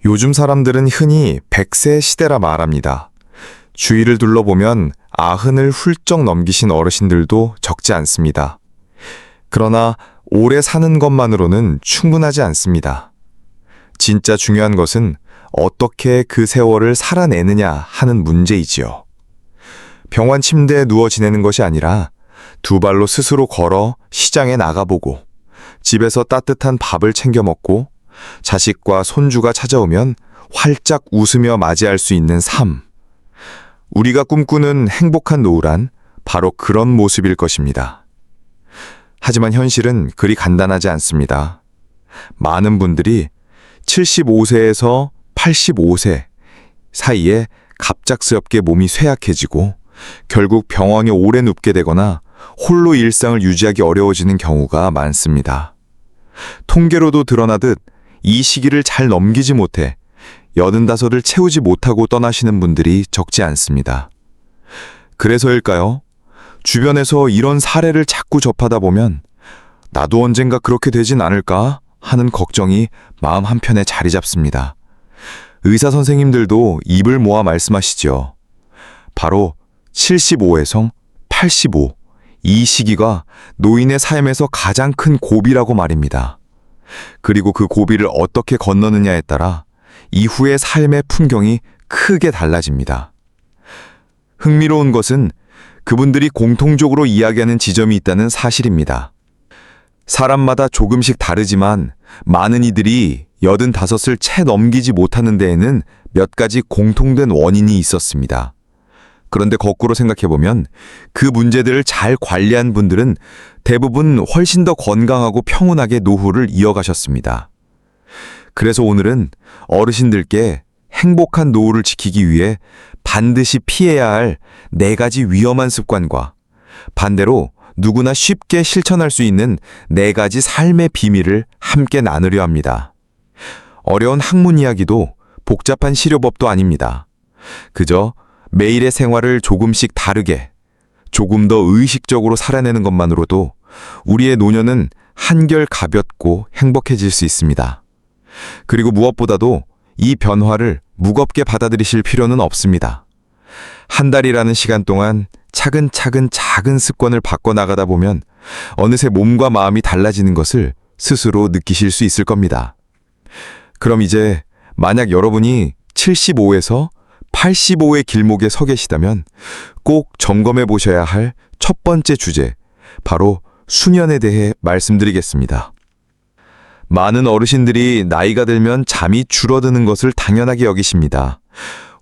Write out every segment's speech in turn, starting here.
요즘 사람들은 흔히 100세 시대라 말합니다. 주위를 둘러보면 90을 훌쩍 넘기신 어르신들도 적지 않습니다. 그러나 오래 사는 것만으로는 충분하지 않습니다. 진짜 중요한 것은 어떻게 그 세월을 살아내느냐 하는 문제이지요. 병원 침대에 누워 지내는 것이 아니라 두 발로 스스로 걸어 시장에 나가보고 집에서 따뜻한 밥을 챙겨 먹고 자식과 손주가 찾아오면 활짝 웃으며 맞이할 수 있는 삶. 우리가 꿈꾸는 행복한 노후란 바로 그런 모습일 것입니다. 하지만 현실은 그리 간단하지 않습니다. 많은 분들이 75세에서 85세 사이에 갑작스럽게 몸이 쇠약해지고 결국 병원에 오래 눕게 되거나 홀로 일상을 유지하기 어려워지는 경우가 많습니다. 통계로도 드러나듯 이 시기를 잘 넘기지 못해 85을 채우지 못하고 떠나시는 분들이 적지 않습니다. 그래서일까요? 주변에서 이런 사례를 자꾸 접하다 보면 나도 언젠가 그렇게 되진 않을까 하는 걱정이 마음 한편에 자리 잡습니다. 의사 선생님들도 입을 모아 말씀하시죠. 바로 75에서 85, 이 시기가 노인의 삶에서 가장 큰 고비라고 말입니다. 그리고 그 고비를 어떻게 건너느냐에 따라 이후의 삶의 풍경이 크게 달라집니다. 흥미로운 것은 그분들이 공통적으로 이야기하는 지점이 있다는 사실입니다. 사람마다 조금씩 다르지만 많은 이들이 85을 채 넘기지 못하는 데에는 몇 가지 공통된 원인이 있었습니다. 그런데 거꾸로 생각해보면 그 문제들을 잘 관리한 분들은 대부분 훨씬 더 건강하고 평온하게 노후를 이어가셨습니다. 그래서 오늘은 어르신들께 행복한 노후를 지키기 위해 반드시 피해야 할 4가지 위험한 습관과 반대로 누구나 쉽게 실천할 수 있는 4가지 삶의 비밀을 함께 나누려 합니다. 어려운 학문 이야기도 복잡한 치료법도 아닙니다. 그저 매일의 생활을 조금씩 다르게, 조금 더 의식적으로 살아내는 것만으로도 우리의 노년은 한결 가볍고 행복해질 수 있습니다. 그리고 무엇보다도 이 변화를 무겁게 받아들이실 필요는 없습니다. 한 달이라는 시간 동안 차근차근 작은 습관을 바꿔나가다 보면 어느새 몸과 마음이 달라지는 것을 스스로 느끼실 수 있을 겁니다. 그럼 이제 만약 여러분이 75에서 85의 길목에 서 계시다면 꼭 점검해 보셔야 할 첫 번째 주제, 바로 수면에 대해 말씀드리겠습니다. 많은 어르신들이 나이가 들면 잠이 줄어드는 것을 당연하게 여기십니다.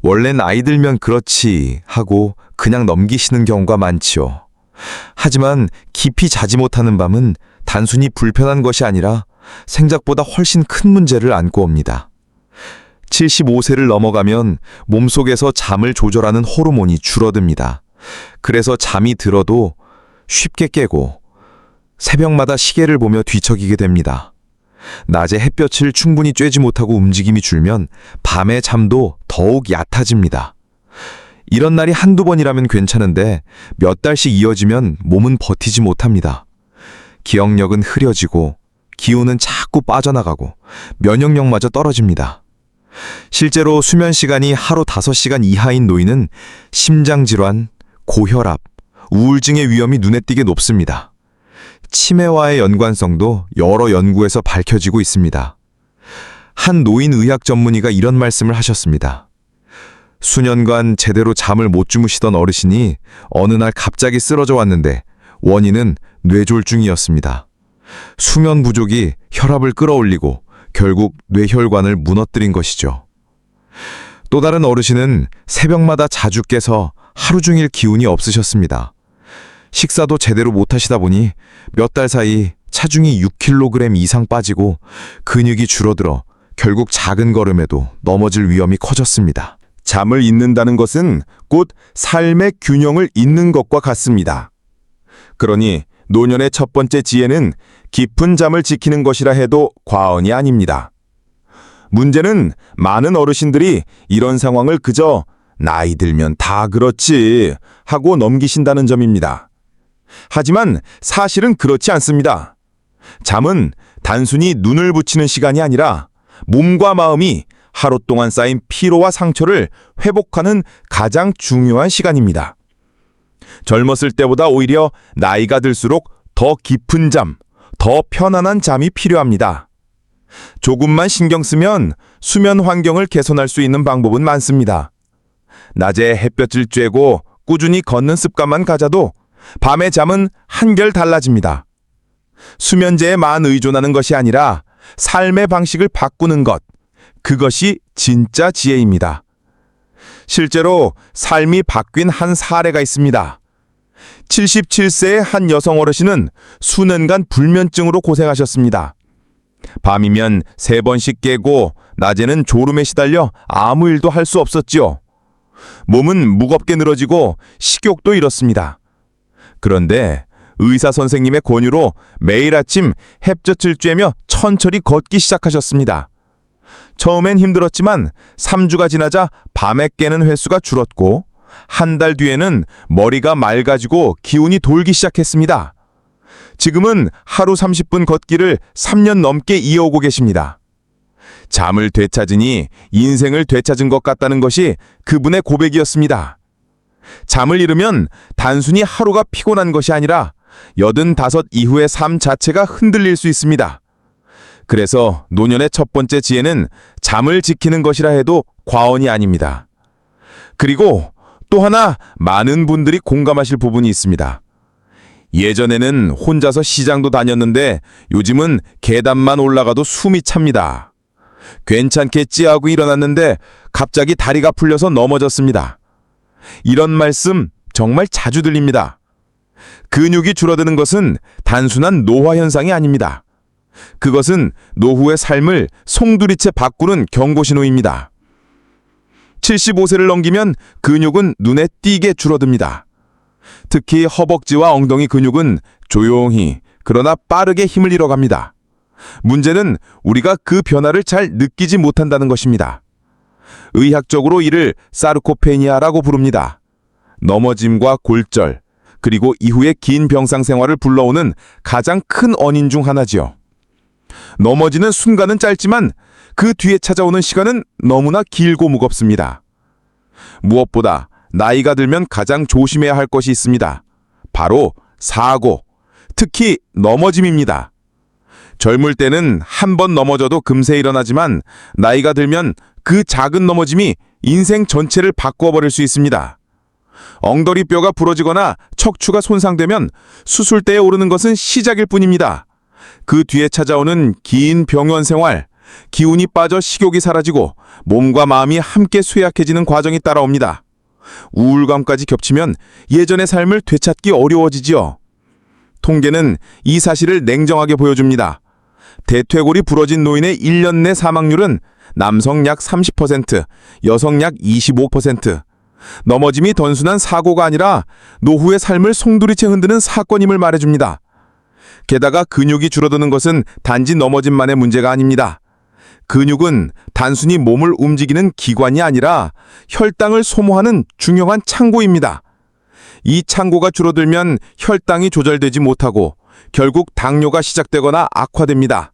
원래는 나이 들면 그렇지 하고 그냥 넘기시는 경우가 많지요. 하지만 깊이 자지 못하는 밤은 단순히 불편한 것이 아니라 생각보다 훨씬 큰 문제를 안고 옵니다. 75세를 넘어가면 몸속에서 잠을 조절하는 호르몬이 줄어듭니다. 그래서 잠이 들어도 쉽게 깨고 새벽마다 시계를 보며 뒤척이게 됩니다. 낮에 햇볕을 충분히 쬐지 못하고 움직임이 줄면 밤의 잠도 더욱 얕아집니다. 이런 날이 한두 번이라면 괜찮은데 몇 달씩 이어지면 몸은 버티지 못합니다. 기억력은 흐려지고 기운은 자꾸 빠져나가고 면역력마저 떨어집니다. 실제로 수면 시간이 하루 5시간 이하인 노인은 심장질환, 고혈압, 우울증의 위험이 눈에 띄게 높습니다. 치매와의 연관성도 여러 연구에서 밝혀지고 있습니다. 한 노인의학 전문의가 이런 말씀을 하셨습니다. 수년간 제대로 잠을 못 주무시던 어르신이 어느 날 갑자기 쓰러져 왔는데 원인은 뇌졸중이었습니다. 수면 부족이 혈압을 끌어올리고 결국 뇌혈관을 무너뜨린 것이죠. 또 다른 어르신은 새벽마다 자주 깨서 하루 종일 기운이 없으셨습니다. 식사도 제대로 못하시다 보니 몇 달 사이 체중이 6kg 이상 빠지고 근육이 줄어들어 결국 작은 걸음에도 넘어질 위험이 커졌습니다. 잠을 잊는다는 것은 곧 삶의 균형을 잃는 것과 같습니다. 그러니 노년의 첫 번째 지혜는 깊은 잠을 지키는 것이라 해도 과언이 아닙니다. 문제는 많은 어르신들이 이런 상황을 그저 나이 들면 다 그렇지 하고 넘기신다는 점입니다. 하지만 사실은 그렇지 않습니다. 잠은 단순히 눈을 붙이는 시간이 아니라 몸과 마음이 하루 동안 쌓인 피로와 상처를 회복하는 가장 중요한 시간입니다. 젊었을 때보다 오히려 나이가 들수록 더 깊은 잠, 더 편안한 잠이 필요합니다. 조금만 신경 쓰면 수면 환경을 개선할 수 있는 방법은 많습니다. 낮에 햇볕을 쬐고 꾸준히 걷는 습관만 가져도 밤의 잠은 한결 달라집니다. 수면제에만 의존하는 것이 아니라 삶의 방식을 바꾸는 것, 그것이 진짜 지혜입니다. 실제로 삶이 바뀐 한 사례가 있습니다. 77세의 한 여성 어르신은 수년간 불면증으로 고생하셨습니다. 밤이면 3번씩 깨고 낮에는 졸음에 시달려 아무 일도 할 수 없었지요. 몸은 무겁게 늘어지고 식욕도 잃었습니다. 그런데 의사 선생님의 권유로 매일 아침 햇볕을 쬐며 천천히 걷기 시작하셨습니다. 처음엔 힘들었지만 3주가 지나자 밤에 깨는 횟수가 줄었고 한 달 뒤에는 머리가 맑아지고 기운이 돌기 시작했습니다. 지금은 하루 30분 걷기를 3년 넘게 이어오고 계십니다. 잠을 되찾으니 인생을 되찾은 것 같다는 것이 그분의 고백이었습니다. 잠을 잃으면 단순히 하루가 피곤한 것이 아니라 85 이후의 삶 자체가 흔들릴 수 있습니다. 그래서 노년의 첫 번째 지혜는 잠을 지키는 것이라 해도 과언이 아닙니다. 그리고 또 하나 많은 분들이 공감하실 부분이 있습니다. 예전에는 혼자서 시장도 다녔는데 요즘은 계단만 올라가도 숨이 찹니다. 괜찮겠지 하고 일어났는데 갑자기 다리가 풀려서 넘어졌습니다. 이런 말씀 정말 자주 들립니다. 근육이 줄어드는 것은 단순한 노화 현상이 아닙니다. 그것은 노후의 삶을 송두리째 바꾸는 경고신호입니다. 75세를 넘기면 근육은 눈에 띄게 줄어듭니다. 특히 허벅지와 엉덩이 근육은 조용히 그러나 빠르게 힘을 잃어갑니다. 문제는 우리가 그 변화를 잘 느끼지 못한다는 것입니다. 의학적으로 이를 사르코페니아라고 부릅니다. 넘어짐과 골절, 그리고 이후의 긴 병상 생활을 불러오는 가장 큰 원인 중 하나지요. 넘어지는 순간은 짧지만 그 뒤에 찾아오는 시간은 너무나 길고 무겁습니다. 무엇보다 나이가 들면 가장 조심해야 할 것이 있습니다. 바로 사고, 특히 넘어짐입니다. 젊을 때는 한 번 넘어져도 금세 일어나지만 나이가 들면 그 작은 넘어짐이 인생 전체를 바꿔버릴 수 있습니다. 엉덩이 뼈가 부러지거나 척추가 손상되면 수술대에 오르는 것은 시작일 뿐입니다. 그 뒤에 찾아오는 긴 병원 생활, 기운이 빠져 식욕이 사라지고 몸과 마음이 함께 쇠약해지는 과정이 따라옵니다. 우울감까지 겹치면 예전의 삶을 되찾기 어려워지지요. 통계는 이 사실을 냉정하게 보여줍니다. 대퇴골이 부러진 노인의 1년 내 사망률은 남성 약 30%, 여성 약 25%. 넘어짐이 단순한 사고가 아니라 노후의 삶을 송두리째 흔드는 사건임을 말해줍니다. 게다가 근육이 줄어드는 것은 단지 넘어짐만의 문제가 아닙니다. 근육은 단순히 몸을 움직이는 기관이 아니라 혈당을 소모하는 중요한 창고입니다. 이 창고가 줄어들면 혈당이 조절되지 못하고 결국 당뇨가 시작되거나 악화됩니다.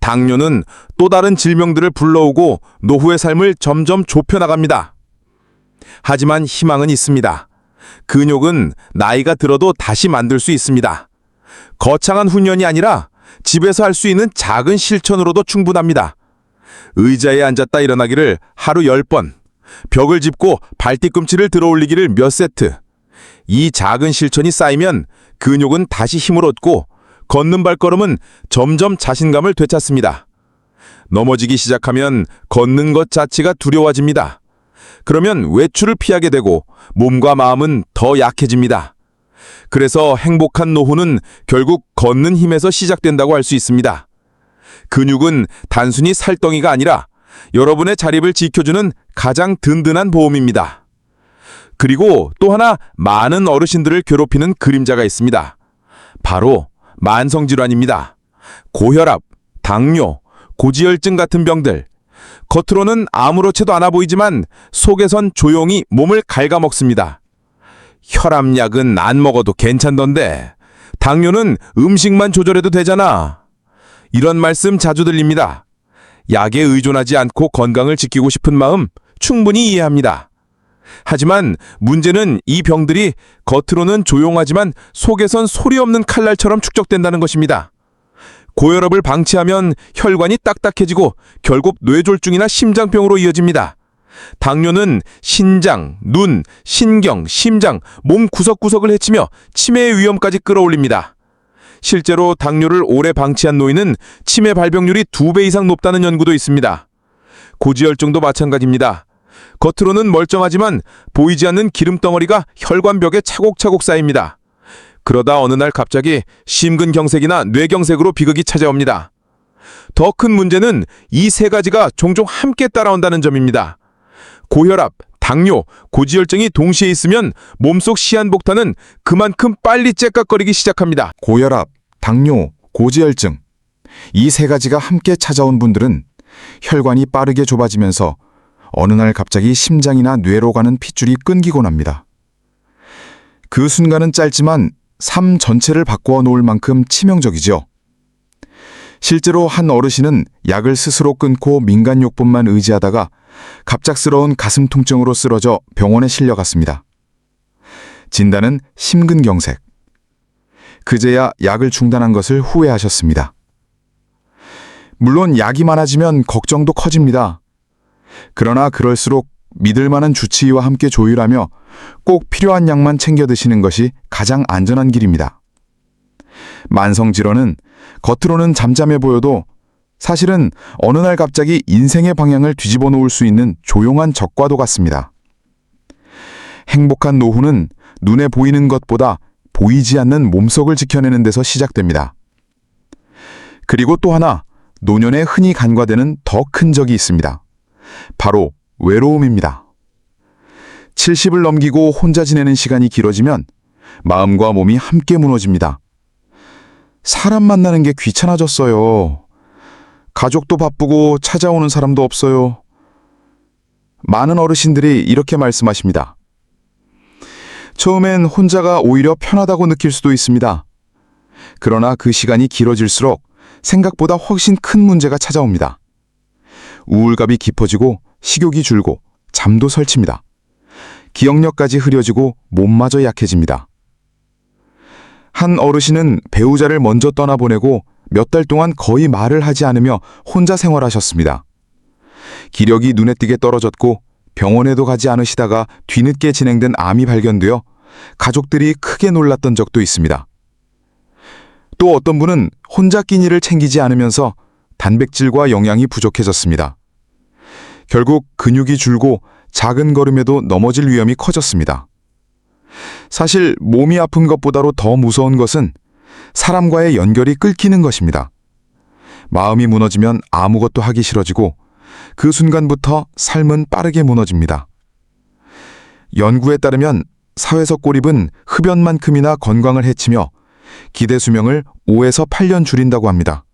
당뇨는 또 다른 질병들을 불러오고 노후의 삶을 점점 좁혀나갑니다. 하지만 희망은 있습니다. 근육은 나이가 들어도 다시 만들 수 있습니다. 거창한 훈련이 아니라 집에서 할 수 있는 작은 실천으로도 충분합니다. 의자에 앉았다 일어나기를 하루 10번, 벽을 짚고 발뒤꿈치를 들어 올리기를 몇 세트. 이 작은 실천이 쌓이면 근육은 다시 힘을 얻고 걷는 발걸음은 점점 자신감을 되찾습니다. 넘어지기 시작하면 걷는 것 자체가 두려워집니다. 그러면 외출을 피하게 되고 몸과 마음은 더 약해집니다. 그래서 행복한 노후는 결국 걷는 힘에서 시작된다고 할 수 있습니다. 근육은 단순히 살덩이가 아니라 여러분의 자립을 지켜주는 가장 든든한 보험입니다. 그리고 또 하나 많은 어르신들을 괴롭히는 그림자가 있습니다. 바로 만성질환입니다. 고혈압, 당뇨, 고지혈증 같은 병들. 겉으로는 아무렇지도 않아 보이지만 속에선 조용히 몸을 갉아먹습니다. 혈압약은 안 먹어도 괜찮던데 당뇨는 음식만 조절해도 되잖아. 이런 말씀 자주 들립니다. 약에 의존하지 않고 건강을 지키고 싶은 마음 충분히 이해합니다. 하지만 문제는 이 병들이 겉으로는 조용하지만 속에선 소리 없는 칼날처럼 축적된다는 것입니다. 고혈압을 방치하면 혈관이 딱딱해지고 결국 뇌졸중이나 심장병으로 이어집니다. 당뇨는 신장, 눈, 신경, 심장, 몸 구석구석을 해치며 치매의 위험까지 끌어올립니다. 실제로 당뇨를 오래 방치한 노인은 치매 발병률이 2배 이상 높다는 연구도 있습니다. 고지혈증도 마찬가지입니다. 겉으로는 멀쩡하지만 보이지 않는 기름덩어리가 혈관벽에 차곡차곡 쌓입니다. 그러다 어느 날 갑자기 심근경색이나 뇌경색으로 비극이 찾아옵니다. 더 큰 문제는 이 세 가지가 종종 함께 따라온다는 점입니다. 고혈압, 당뇨, 고지혈증이 동시에 있으면 몸속 시한폭탄은 그만큼 빨리 째깍거리기 시작합니다. 고혈압, 당뇨, 고지혈증. 이 세 가지가 함께 찾아온 분들은 혈관이 빠르게 좁아지면서 어느 날 갑자기 심장이나 뇌로 가는 핏줄이 끊기곤 합니다. 그 순간은 짧지만 삶 전체를 바꾸어 놓을 만큼 치명적이죠. 실제로 한 어르신은 약을 스스로 끊고 민간요법만 의지하다가 갑작스러운 가슴 통증으로 쓰러져 병원에 실려갔습니다. 진단은 심근경색. 그제야 약을 중단한 것을 후회하셨습니다. 물론 약이 많아지면 걱정도 커집니다. 그러나 그럴수록 믿을 만한 주치의와 함께 조율하며 꼭 필요한 약만 챙겨 드시는 것이 가장 안전한 길입니다. 만성질환은 겉으로는 잠잠해 보여도 사실은 어느 날 갑자기 인생의 방향을 뒤집어 놓을 수 있는 조용한 적과도 같습니다. 행복한 노후는 눈에 보이는 것보다 보이지 않는 몸속을 지켜내는 데서 시작됩니다. 그리고 또 하나, 노년에 흔히 간과되는 더 큰 적이 있습니다. 바로 외로움입니다. 70을 넘기고 혼자 지내는 시간이 길어지면 마음과 몸이 함께 무너집니다. 사람 만나는 게 귀찮아졌어요. 가족도 바쁘고 찾아오는 사람도 없어요. 많은 어르신들이 이렇게 말씀하십니다. 처음엔 혼자가 오히려 편하다고 느낄 수도 있습니다. 그러나 그 시간이 길어질수록 생각보다 훨씬 큰 문제가 찾아옵니다. 우울감이 깊어지고 식욕이 줄고 잠도 설칩니다. 기억력까지 흐려지고 몸마저 약해집니다. 한 어르신은 배우자를 먼저 떠나보내고 몇 달 동안 거의 말을 하지 않으며 혼자 생활하셨습니다. 기력이 눈에 띄게 떨어졌고 병원에도 가지 않으시다가 뒤늦게 진행된 암이 발견되어 가족들이 크게 놀랐던 적도 있습니다. 또 어떤 분은 혼자 끼니를 챙기지 않으면서 단백질과 영양이 부족해졌습니다. 결국 근육이 줄고 작은 걸음에도 넘어질 위험이 커졌습니다. 사실 몸이 아픈 것보다도 더 무서운 것은 사람과의 연결이 끊기는 것입니다. 마음이 무너지면 아무것도 하기 싫어지고 그 순간부터 삶은 빠르게 무너집니다. 연구에 따르면 사회적 고립은 흡연만큼이나 건강을 해치며 기대 수명을 5에서 8년 줄인다고 합니다.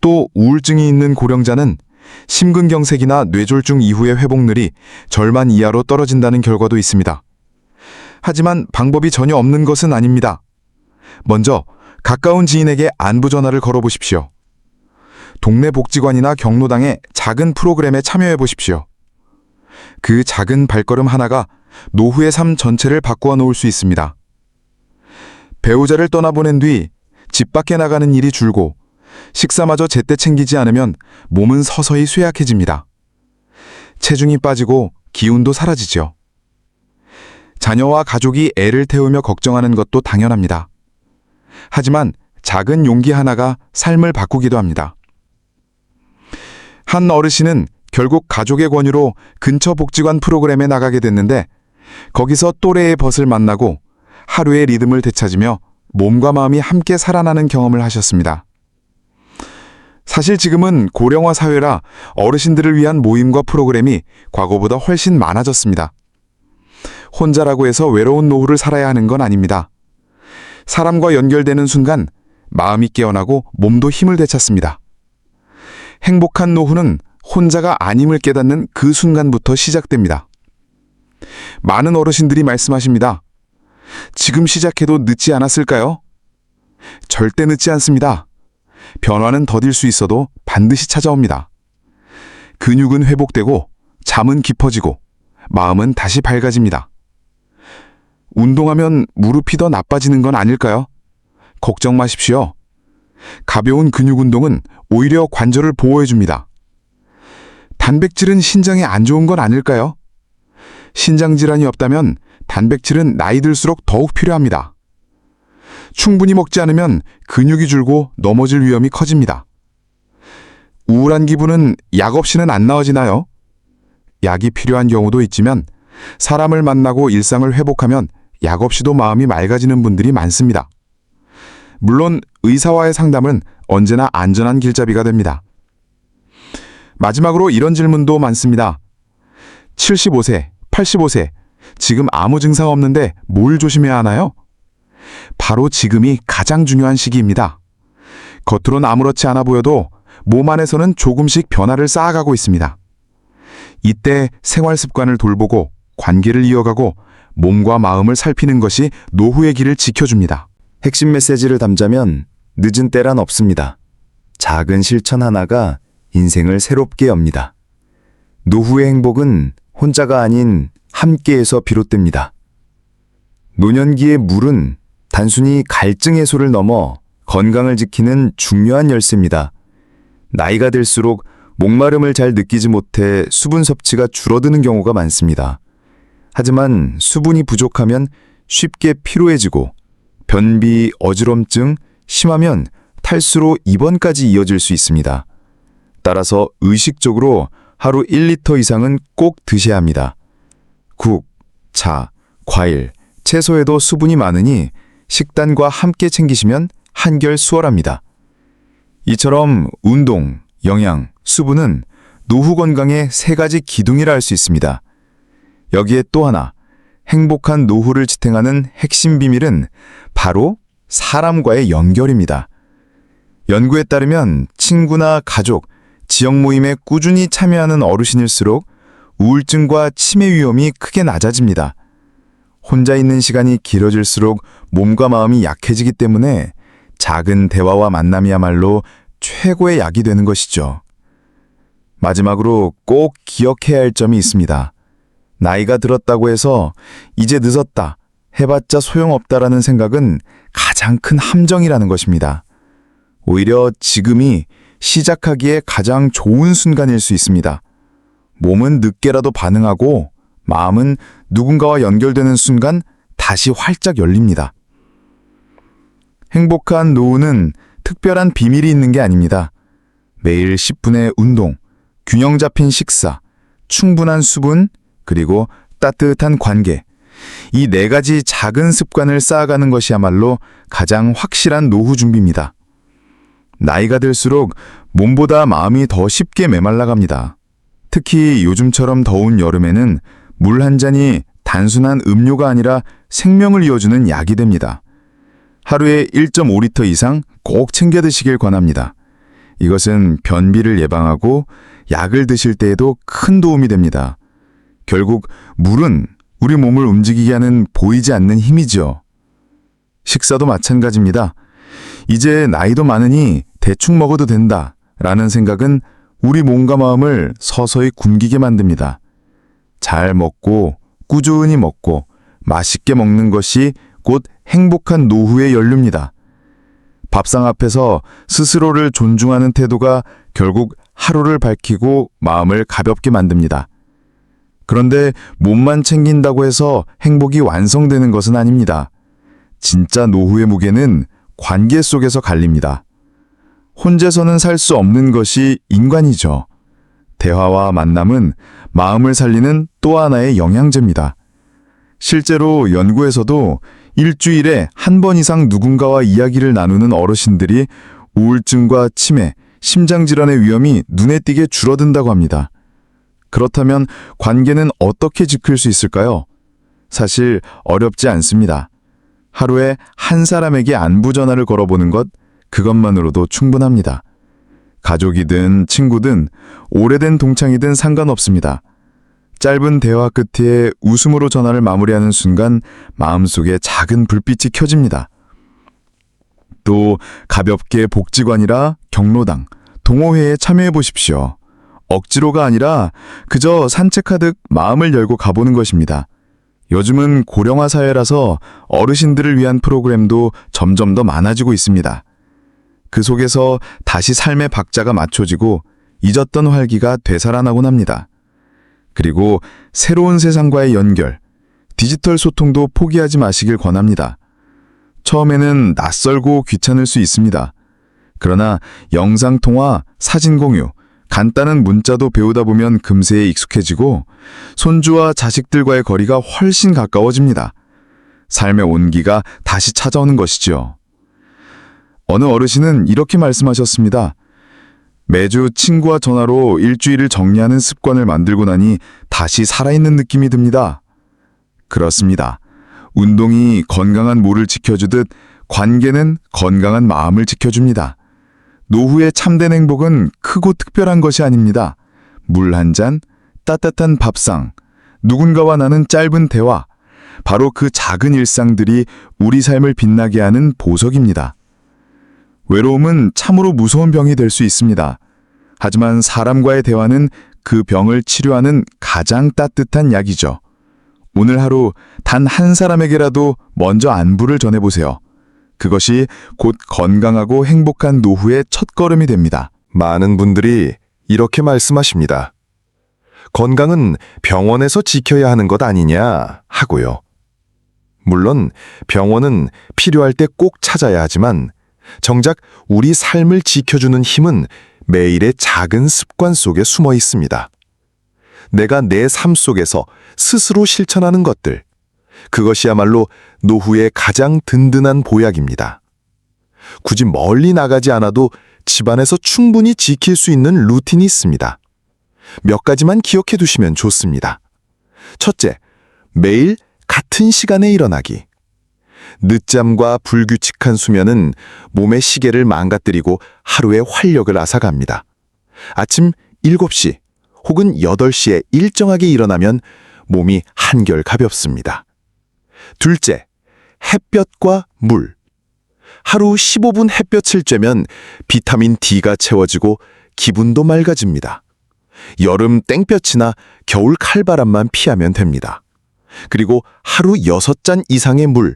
또 우울증이 있는 고령자는 심근경색이나 뇌졸중 이후의 회복률이 절반 이하로 떨어진다는 결과도 있습니다. 하지만 방법이 전혀 없는 것은 아닙니다. 먼저 가까운 지인에게 안부 전화를 걸어보십시오. 동네 복지관이나 경로당의 작은 프로그램에 참여해 보십시오. 그 작은 발걸음 하나가 노후의 삶 전체를 바꾸어 놓을 수 있습니다. 배우자를 떠나보낸 뒤 집 밖에 나가는 일이 줄고 식사마저 제때 챙기지 않으면 몸은 서서히 쇠약해집니다. 체중이 빠지고 기운도 사라지죠. 자녀와 가족이 애를 태우며 걱정하는 것도 당연합니다. 하지만 작은 용기 하나가 삶을 바꾸기도 합니다. 한 어르신은 결국 가족의 권유로 근처 복지관 프로그램에 나가게 됐는데 거기서 또래의 벗을 만나고 하루의 리듬을 되찾으며 몸과 마음이 함께 살아나는 경험을 하셨습니다. 사실 지금은 고령화 사회라 어르신들을 위한 모임과 프로그램이 과거보다 훨씬 많아졌습니다. 혼자라고 해서 외로운 노후를 살아야 하는 건 아닙니다. 사람과 연결되는 순간 마음이 깨어나고 몸도 힘을 되찾습니다. 행복한 노후는 혼자가 아님을 깨닫는 그 순간부터 시작됩니다. 많은 어르신들이 말씀하십니다. 지금 시작해도 늦지 않았을까요? 절대 늦지 않습니다. 변화는 더딜 수 있어도 반드시 찾아옵니다. 근육은 회복되고 잠은 깊어지고 마음은 다시 밝아집니다. 운동하면 무릎이 더 나빠지는 건 아닐까요? 걱정 마십시오. 가벼운 근육 운동은 오히려 관절을 보호해줍니다. 단백질은 신장에 안 좋은 건 아닐까요? 신장 질환이 없다면 단백질은 나이 들수록 더욱 필요합니다. 충분히 먹지 않으면 근육이 줄고 넘어질 위험이 커집니다. 우울한 기분은 약 없이는 안 나아지나요? 약이 필요한 경우도 있지만 사람을 만나고 일상을 회복하면 약 없이도 마음이 맑아지는 분들이 많습니다. 물론 의사와의 상담은 언제나 안전한 길잡이가 됩니다. 마지막으로 이런 질문도 많습니다. 75세, 85세, 지금 아무 증상 없는데 뭘 조심해야 하나요? 바로 지금이 가장 중요한 시기입니다. 겉으론 아무렇지 않아 보여도 몸 안에서는 조금씩 변화를 쌓아가고 있습니다. 이때 생활 습관을 돌보고 관계를 이어가고 몸과 마음을 살피는 것이 노후의 길을 지켜줍니다. 핵심 메시지를 담자면 늦은 때란 없습니다. 작은 실천 하나가 인생을 새롭게 엽니다. 노후의 행복은 혼자가 아닌 함께에서 비롯됩니다. 노년기의 물은 단순히 갈증 해소를 넘어 건강을 지키는 중요한 열쇠입니다. 나이가 들수록 목마름을 잘 느끼지 못해 수분 섭취가 줄어드는 경우가 많습니다. 하지만 수분이 부족하면 쉽게 피로해지고 변비, 어지럼증, 심하면 탈수로 입원까지 이어질 수 있습니다. 따라서 의식적으로 하루 1리터 이상은 꼭 드셔야 합니다. 국, 차, 과일, 채소에도 수분이 많으니 식단과 함께 챙기시면 한결 수월합니다. 이처럼 운동, 영양, 수분은 노후 건강의 세 가지 기둥이라 할 수 있습니다. 여기에 또 하나, 행복한 노후를 지탱하는 핵심 비밀은 바로 사람과의 연결입니다. 연구에 따르면 친구나 가족, 지역 모임에 꾸준히 참여하는 어르신일수록 우울증과 치매 위험이 크게 낮아집니다. 혼자 있는 시간이 길어질수록 몸과 마음이 약해지기 때문에 작은 대화와 만남이야말로 최고의 약이 되는 것이죠. 마지막으로 꼭 기억해야 할 점이 있습니다. 나이가 들었다고 해서 이제 늦었다, 해봤자 소용없다라는 생각은 가장 큰 함정이라는 것입니다. 오히려 지금이 시작하기에 가장 좋은 순간일 수 있습니다. 몸은 늦게라도 반응하고 마음은 누군가와 연결되는 순간 다시 활짝 열립니다. 행복한 노후는 특별한 비밀이 있는 게 아닙니다. 매일 10분의 운동, 균형 잡힌 식사, 충분한 수분, 그리고 따뜻한 관계. 이 네 가지 작은 습관을 쌓아가는 것이야말로 가장 확실한 노후 준비입니다. 나이가 들수록 몸보다 마음이 더 쉽게 메말라갑니다. 특히 요즘처럼 더운 여름에는 물 한 잔이 단순한 음료가 아니라 생명을 이어주는 약이 됩니다. 하루에 1.5리터 이상 꼭 챙겨 드시길 권합니다. 이것은 변비를 예방하고 약을 드실 때에도 큰 도움이 됩니다. 결국 물은 우리 몸을 움직이게 하는 보이지 않는 힘이죠. 식사도 마찬가지입니다. 이제 나이도 많으니 대충 먹어도 된다 라는 생각은 우리 몸과 마음을 서서히 굶기게 만듭니다. 잘 먹고 꾸준히 먹고 맛있게 먹는 것이 곧 행복한 노후의 연료입니다. 밥상 앞에서 스스로를 존중하는 태도가 결국 하루를 밝히고 마음을 가볍게 만듭니다. 그런데 몸만 챙긴다고 해서 행복이 완성되는 것은 아닙니다. 진짜 노후의 무게는 관계 속에서 갈립니다. 혼자서는 살 수 없는 것이 인간이죠. 대화와 만남은 마음을 살리는 또 하나의 영양제입니다. 실제로 연구에서도 일주일에 한 번 이상 누군가와 이야기를 나누는 어르신들이 우울증과 치매, 심장질환의 위험이 눈에 띄게 줄어든다고 합니다. 그렇다면 관계는 어떻게 지킬 수 있을까요? 사실 어렵지 않습니다. 하루에 한 사람에게 안부 전화를 걸어보는 것, 그것만으로도 충분합니다. 가족이든 친구든 오래된 동창이든 상관없습니다. 짧은 대화 끝에 웃음으로 전화를 마무리하는 순간 마음속에 작은 불빛이 켜집니다. 또 가볍게 복지관이라 경로당, 동호회에 참여해 보십시오. 억지로가 아니라 그저 산책하듯 마음을 열고 가보는 것입니다. 요즘은 고령화 사회라서 어르신들을 위한 프로그램도 점점 더 많아지고 있습니다. 그 속에서 다시 삶의 박자가 맞춰지고 잊었던 활기가 되살아나곤 합니다. 그리고 새로운 세상과의 연결, 디지털 소통도 포기하지 마시길 권합니다. 처음에는 낯설고 귀찮을 수 있습니다. 그러나 영상통화, 사진 공유, 간단한 문자도 배우다 보면 금세 익숙해지고 손주와 자식들과의 거리가 훨씬 가까워집니다. 삶의 온기가 다시 찾아오는 것이지요. 어느 어르신은 이렇게 말씀하셨습니다. 매주 친구와 전화로 일주일을 정리하는 습관을 만들고 나니 다시 살아있는 느낌이 듭니다. 그렇습니다. 운동이 건강한 모를 지켜주듯 관계는 건강한 마음을 지켜줍니다. 노후의 참된 행복은 크고 특별한 것이 아닙니다. 물 한 잔, 따뜻한 밥상, 누군가와 나눈 짧은 대화, 바로 그 작은 일상들이 우리 삶을 빛나게 하는 보석입니다. 외로움은 참으로 무서운 병이 될 수 있습니다. 하지만 사람과의 대화는 그 병을 치료하는 가장 따뜻한 약이죠. 오늘 하루 단 한 사람에게라도 먼저 안부를 전해보세요. 그것이 곧 건강하고 행복한 노후의 첫걸음이 됩니다. 많은 분들이 이렇게 말씀하십니다. 건강은 병원에서 지켜야 하는 것 아니냐 하고요. 물론 병원은 필요할 때 꼭 찾아야 하지만 정작 우리 삶을 지켜주는 힘은 매일의 작은 습관 속에 숨어 있습니다. 내가 내 삶 속에서 스스로 실천하는 것들, 그것이야말로 노후의 가장 든든한 보약입니다. 굳이 멀리 나가지 않아도 집안에서 충분히 지킬 수 있는 루틴이 있습니다. 몇 가지만 기억해 두시면 좋습니다. 첫째, 매일 같은 시간에 일어나기. 늦잠과 불규칙한 수면은 몸의 시계를 망가뜨리고 하루의 활력을 앗아갑니다. 아침 7시 혹은 8시에 일정하게 일어나면 몸이 한결 가볍습니다. 둘째, 햇볕과 물. 하루 15분 햇볕을 쬐면 비타민 D가 채워지고 기분도 맑아집니다. 여름 땡볕이나 겨울 칼바람만 피하면 됩니다. 그리고 하루 6잔 이상의 물,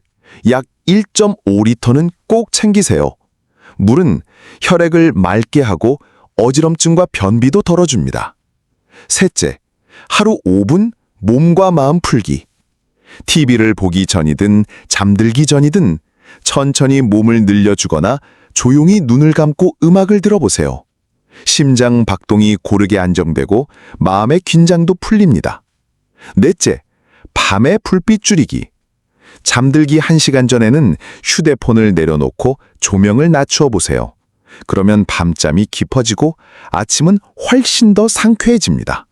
약 1.5리터는 꼭 챙기세요. 물은 혈액을 맑게 하고 어지럼증과 변비도 덜어줍니다. 셋째, 하루 5분 몸과 마음 풀기. TV를 보기 전이든 잠들기 전이든 천천히 몸을 늘려주거나 조용히 눈을 감고 음악을 들어보세요. 심장 박동이 고르게 안정되고 마음의 긴장도 풀립니다. 넷째, 밤에 불빛 줄이기. 잠들기 1시간 전에는 휴대폰을 내려놓고 조명을 낮추어 보세요. 그러면 밤잠이 깊어지고 아침은 훨씬 더 상쾌해집니다.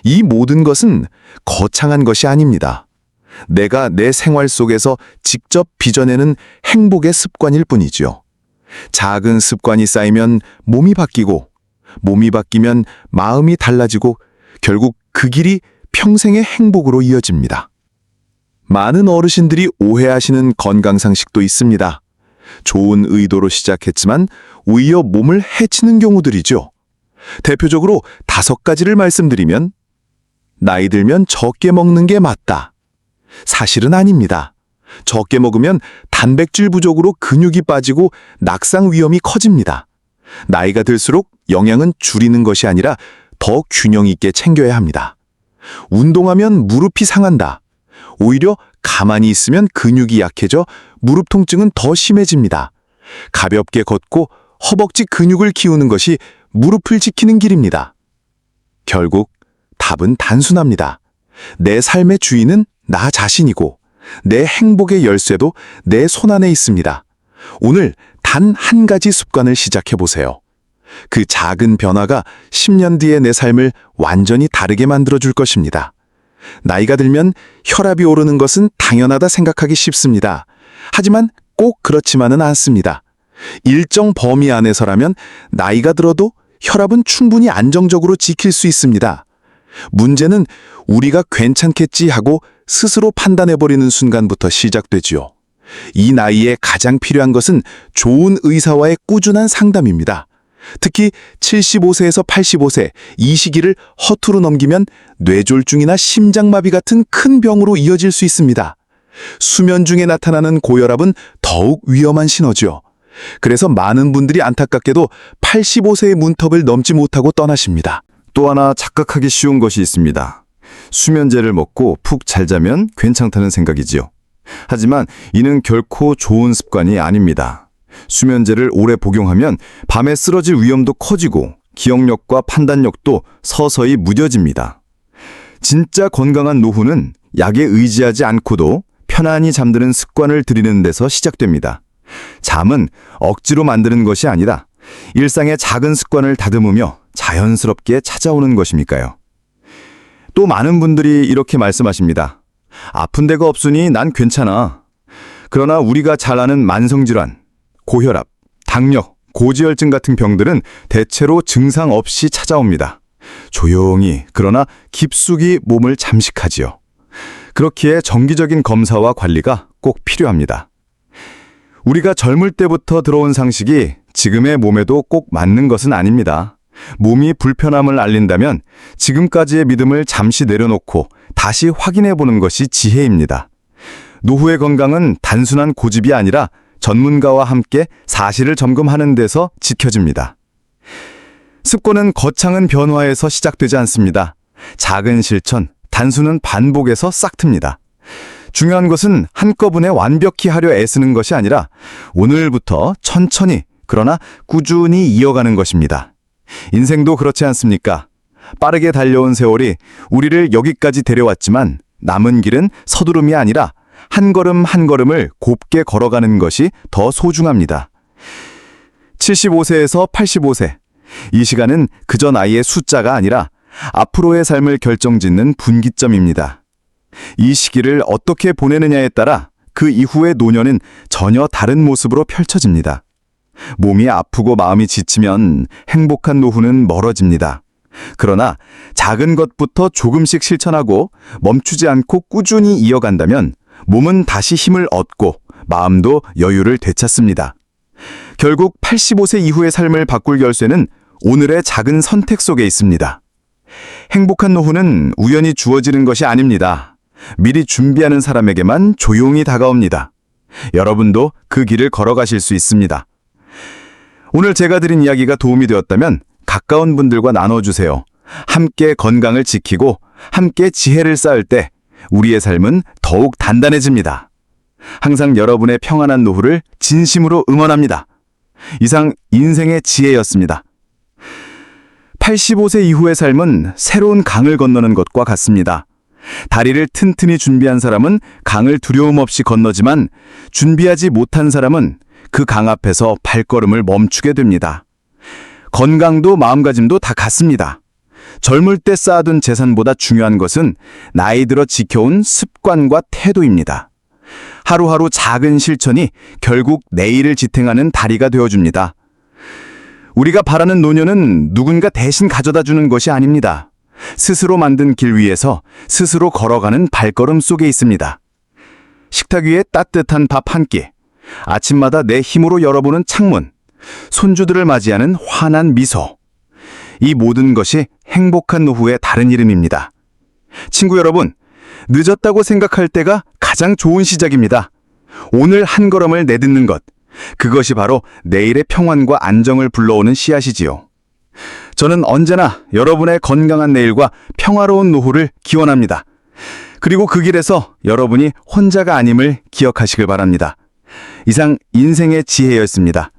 이 모든 것은 거창한 것이 아닙니다. 내가 내 생활 속에서 직접 빚어내는 행복의 습관일 뿐이지요. 작은 습관이 쌓이면 몸이 바뀌고, 몸이 바뀌면 마음이 달라지고 결국 그 길이 평생의 행복으로 이어집니다. 많은 어르신들이 오해하시는 건강상식도 있습니다. 좋은 의도로 시작했지만 오히려 몸을 해치는 경우들이죠. 대표적으로 5가지를 말씀드리면, 나이 들면 적게 먹는 게 맞다. 사실은 아닙니다. 적게 먹으면 단백질 부족으로 근육이 빠지고 낙상 위험이 커집니다. 나이가 들수록 영양은 줄이는 것이 아니라 더 균형 있게 챙겨야 합니다. 운동하면 무릎이 상한다. 오히려 가만히 있으면 근육이 약해져 무릎 통증은 더 심해집니다. 가볍게 걷고 허벅지 근육을 키우는 것이 무릎을 지키는 길입니다. 결국 답은 단순합니다. 내 삶의 주인은 나 자신이고 내 행복의 열쇠도 내 손안에 있습니다. 오늘 단 한 가지 습관을 시작해 보세요. 그 작은 변화가 10년 뒤의 내 삶을 완전히 다르게 만들어줄 것입니다. 나이가 들면 혈압이 오르는 것은 당연하다 생각하기 쉽습니다. 하지만 꼭 그렇지만은 않습니다. 일정 범위 안에서라면 나이가 들어도 혈압은 충분히 안정적으로 지킬 수 있습니다. 문제는 우리가 괜찮겠지 하고 스스로 판단해버리는 순간부터 시작되지요. 이 나이에 가장 필요한 것은 좋은 의사와의 꾸준한 상담입니다. 특히 75세에서 85세 이 시기를 허투루 넘기면 뇌졸중이나 심장마비 같은 큰 병으로 이어질 수 있습니다. 수면 중에 나타나는 고혈압은 더욱 위험한 신호죠. 그래서 많은 분들이 안타깝게도 85세의 문턱을 넘지 못하고 떠나십니다. 또 하나 착각하기 쉬운 것이 있습니다. 수면제를 먹고 푹 잘 자면 괜찮다는 생각이지요. 하지만 이는 결코 좋은 습관이 아닙니다. 수면제를 오래 복용하면 밤에 쓰러질 위험도 커지고 기억력과 판단력도 서서히 무뎌집니다. 진짜 건강한 노후는 약에 의지하지 않고도 편안히 잠드는 습관을 들이는 데서 시작됩니다. 잠은 억지로 만드는 것이 아니라 일상의 작은 습관을 다듬으며 자연스럽게 찾아오는 것이니까요. 또 많은 분들이 이렇게 말씀하십니다. 아픈 데가 없으니 난 괜찮아. 그러나 우리가 잘 아는 만성질환, 고혈압, 당뇨, 고지혈증 같은 병들은 대체로 증상 없이 찾아옵니다. 조용히 그러나 깊숙이 몸을 잠식하지요. 그렇기에 정기적인 검사와 관리가 꼭 필요합니다. 우리가 젊을 때부터 들어온 상식이 지금의 몸에도 꼭 맞는 것은 아닙니다. 몸이 불편함을 알린다면 지금까지의 믿음을 잠시 내려놓고 다시 확인해 보는 것이 지혜입니다. 노후의 건강은 단순한 고집이 아니라 전문가와 함께 사실을 점검하는 데서 지켜집니다. 습관은 거창한 변화에서 시작되지 않습니다. 작은 실천, 단수는 반복에서 싹틉니다. 중요한 것은 한꺼번에 완벽히 하려 애쓰는 것이 아니라 오늘부터 천천히 그러나 꾸준히 이어가는 것입니다. 인생도 그렇지 않습니까? 빠르게 달려온 세월이 우리를 여기까지 데려왔지만 남은 길은 서두름이 아니라 한 걸음 한 걸음을 곱게 걸어가는 것이 더 소중합니다. 75세에서 85세. 이 시간은 그저 나이의 숫자가 아니라 앞으로의 삶을 결정짓는 분기점입니다. 이 시기를 어떻게 보내느냐에 따라 그 이후의 노년은 전혀 다른 모습으로 펼쳐집니다. 몸이 아프고 마음이 지치면 행복한 노후는 멀어집니다. 그러나 작은 것부터 조금씩 실천하고 멈추지 않고 꾸준히 이어간다면 몸은 다시 힘을 얻고 마음도 여유를 되찾습니다. 결국 85세 이후의 삶을 바꿀 열쇠는 오늘의 작은 선택 속에 있습니다. 행복한 노후는 우연히 주어지는 것이 아닙니다. 미리 준비하는 사람에게만 조용히 다가옵니다. 여러분도 그 길을 걸어가실 수 있습니다. 오늘 제가 드린 이야기가 도움이 되었다면 가까운 분들과 나눠주세요. 함께 건강을 지키고 함께 지혜를 쌓을 때 우리의 삶은 더욱 단단해집니다. 항상 여러분의 평안한 노후를 진심으로 응원합니다. 이상 인생의 지혜였습니다. 85세 이후의 삶은 새로운 강을 건너는 것과 같습니다. 다리를 튼튼히 준비한 사람은 강을 두려움 없이 건너지만 준비하지 못한 사람은 그 강 앞에서 발걸음을 멈추게 됩니다. 건강도 마음가짐도 다 같습니다. 젊을 때 쌓아둔 재산보다 중요한 것은 나이 들어 지켜온 습관과 태도입니다. 하루하루 작은 실천이 결국 내일을 지탱하는 다리가 되어줍니다. 우리가 바라는 노년은 누군가 대신 가져다 주는 것이 아닙니다. 스스로 만든 길 위에서 스스로 걸어가는 발걸음 속에 있습니다. 식탁 위에 따뜻한 밥 한 끼, 아침마다 내 힘으로 열어보는 창문, 손주들을 맞이하는 환한 미소. 이 모든 것이 행복한 노후의 다른 이름입니다. 친구 여러분, 늦었다고 생각할 때가 가장 좋은 시작입니다. 오늘 한 걸음을 내딛는 것, 그것이 바로 내일의 평안과 안정을 불러오는 씨앗이지요. 저는 언제나 여러분의 건강한 내일과 평화로운 노후를 기원합니다. 그리고 그 길에서 여러분이 혼자가 아님을 기억하시길 바랍니다. 이상 인생의 지혜였습니다.